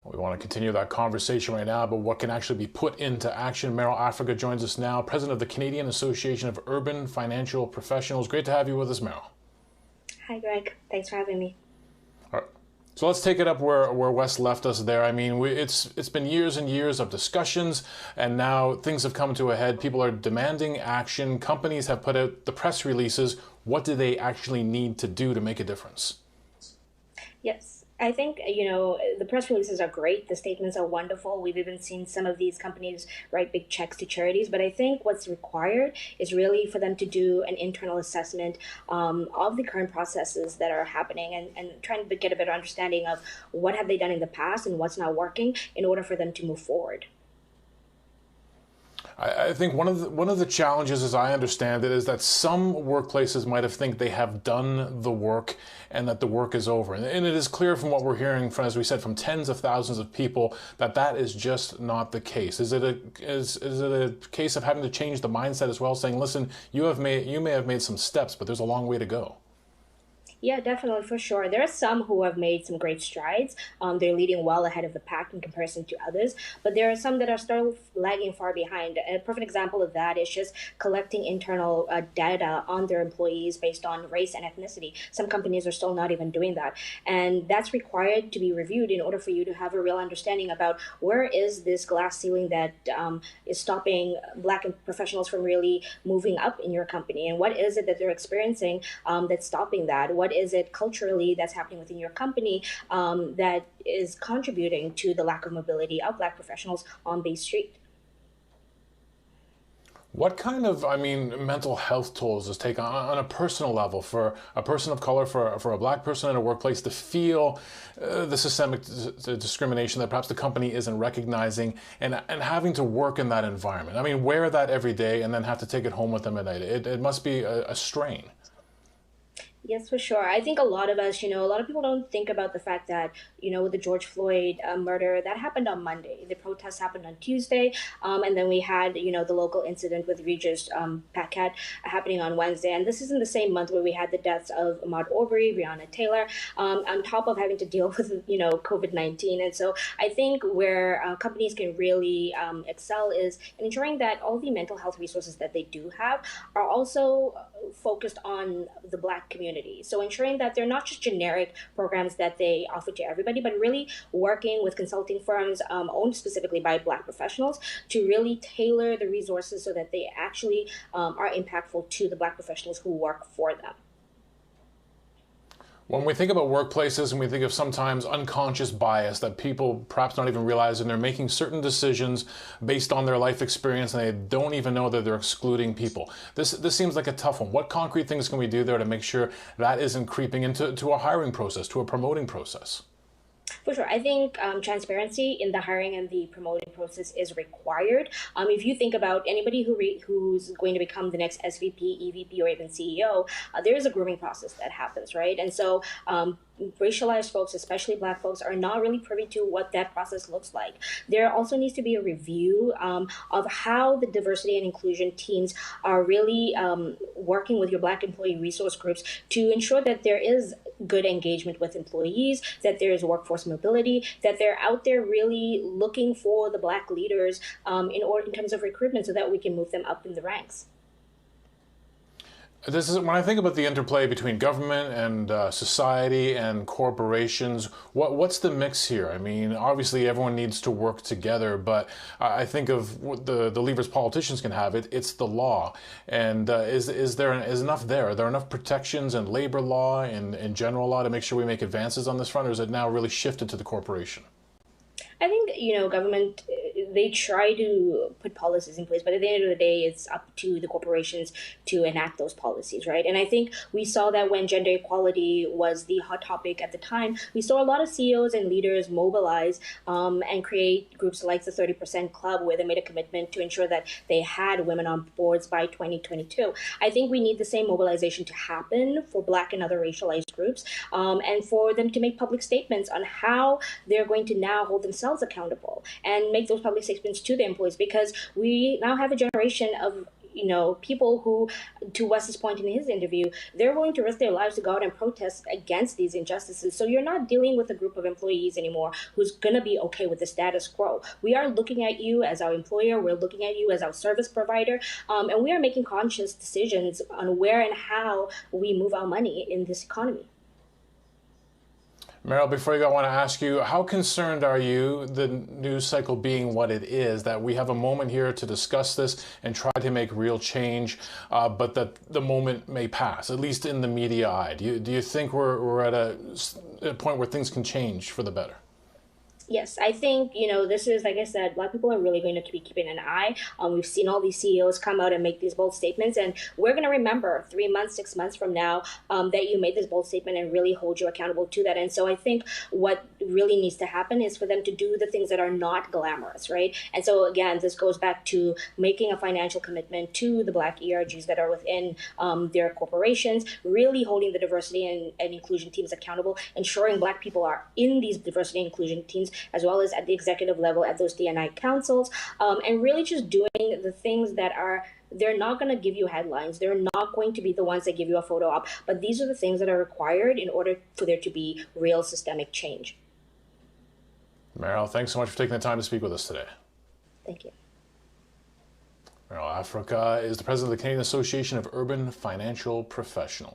We want to continue that conversation right now, but what can actually be put into action. Meryl Afrika joins us now, president of the Canadian Association of Urban Financial Professionals. Great to have you with us, Meryl. Hi, Greg. Thanks for having me. All right. So let's take it up where Wes left us there. I mean, it's been years and years of discussions, and now things have come to a head. People are demanding action. Companies have put out the press releases. What do they actually need to do to make a difference? Yes. I think, the press releases are great. The statements are wonderful. We've even seen some of these companies write big checks to charities. But I think what's required is really for them to do an internal assessment of the current processes that are happening and trying to get a better understanding of what have they done in the past and what's not working in order for them to move forward. I think one of the challenges, as I understand it, is that some workplaces might have think they have done the work and that the work is over. And it is clear from what we're hearing, from, as we said, from tens of thousands of people, that that is just not the case. Is it a case of having to change the mindset as well, saying, listen, you may have made some steps, but there's a long way to go? Yeah, definitely, for sure. There are some who have made some great strides. They're leading well ahead of the pack in comparison to others, but there are some that are still lagging far behind. A perfect example of that is just collecting internal data on their employees based on race and ethnicity. Some companies are still not even doing that, and that's required to be reviewed in order for you to have a real understanding about where is this glass ceiling that is stopping Black professionals from really moving up in your company, and what is it that they're experiencing that's stopping that? What is it culturally that's happening within your company that is contributing to the lack of mobility of Black professionals on Bay Street? What kind of, mental health tolls does it take on a personal level for a person of color, for a Black person in a workplace to feel the systemic discrimination that perhaps the company isn't recognizing and having to work in that environment? I mean, wear that every day and then have to take it home with them at night. It must be a strain. Yes, for sure. I think a lot of us, a lot of people don't think about the fact that, with the George Floyd murder, that happened on Monday. The protests happened on Tuesday. And then we had, the local incident with Regis Paquette happening on Wednesday. And this is in the same month where we had the deaths of Ahmaud Arbery, Breonna Taylor, on top of having to deal with, COVID-19. And so I think where companies can really excel is in ensuring that all the mental health resources that they do have are also focused on the Black community. So ensuring that they're not just generic programs that they offer to everybody, but really working with consulting firms owned specifically by Black professionals to really tailor the resources so that they actually are impactful to the Black professionals who work for them. When we think about workplaces and we think of sometimes unconscious bias that people perhaps don't even realize, and they're making certain decisions based on their life experience and they don't even know that they're excluding people. This seems like a tough one. What concrete things can we do there to make sure that isn't creeping into a hiring process, to a promoting process? For sure. I think transparency in the hiring and the promoting process is required. If you think about anybody who's going to become the next SVP, EVP, or even CEO, there is a grooming process that happens, right? And so racialized folks, especially Black folks, are not really privy to what that process looks like. There also needs to be a review of how the diversity and inclusion teams are really working with your Black employee resource groups to ensure that there is good engagement with employees, that there is workforce mobility, that they're out there really looking for the Black leaders in terms of recruitment so that we can move them up in the ranks. This is when I think about the interplay between government and society and corporations. What's the mix here? I mean, obviously everyone needs to work together, but I think of the levers politicians can have. It's the law, and is there enough there? Are there enough protections in labor law and in general law to make sure we make advances on this front, or is it now really shifted to the corporation? I think, government, they try to put policies in place, but at the end of the day, it's up to the corporations to enact those policies, right? And I think we saw that when gender equality was the hot topic at the time, we saw a lot of CEOs and leaders mobilize and create groups like the 30% Club, where they made a commitment to ensure that they had women on boards by 2022. I think we need the same mobilization to happen for Black and other racialized groups, and for them to make public statements on how they're going to now hold themselves accountable and make those public statements to the employees, because we now have a generation of people who, to Wes's point in his interview, they're willing to risk their lives to go out and protest against these injustices. So you're not dealing with a group of employees anymore who's going to be okay with the status quo. We are looking at you as our employer. We're looking at you as our service provider. And we are making conscious decisions on where and how we move our money in this economy. Meryl, before you go, I want to ask you, how concerned are you, the news cycle being what it is, that we have a moment here to discuss this and try to make real change, but that the moment may pass, at least in the media eye? Do you think we're at a point where things can change for the better? Yes, I think, this is, like I said, Black people are really going to be keeping an eye. We've seen all these CEOs come out and make these bold statements, and we're going to remember 3 months, 6 months from now that you made this bold statement and really hold you accountable to that. And so I think what really needs to happen is for them to do the things that are not glamorous, right? And so, again, this goes back to making a financial commitment to the Black ERGs that are within their corporations, really holding the diversity and inclusion teams accountable, ensuring Black people are in these diversity and inclusion teams, as well as at the executive level at those D&I councils, and really just doing the things that they're not going to give you headlines. They're not going to be the ones that give you a photo op, but these are the things that are required in order for there to be real systemic change. Meryl, thanks so much for taking the time to speak with us today. Thank you. Meryl Afrika is the president of the Canadian Association of Urban Financial Professionals.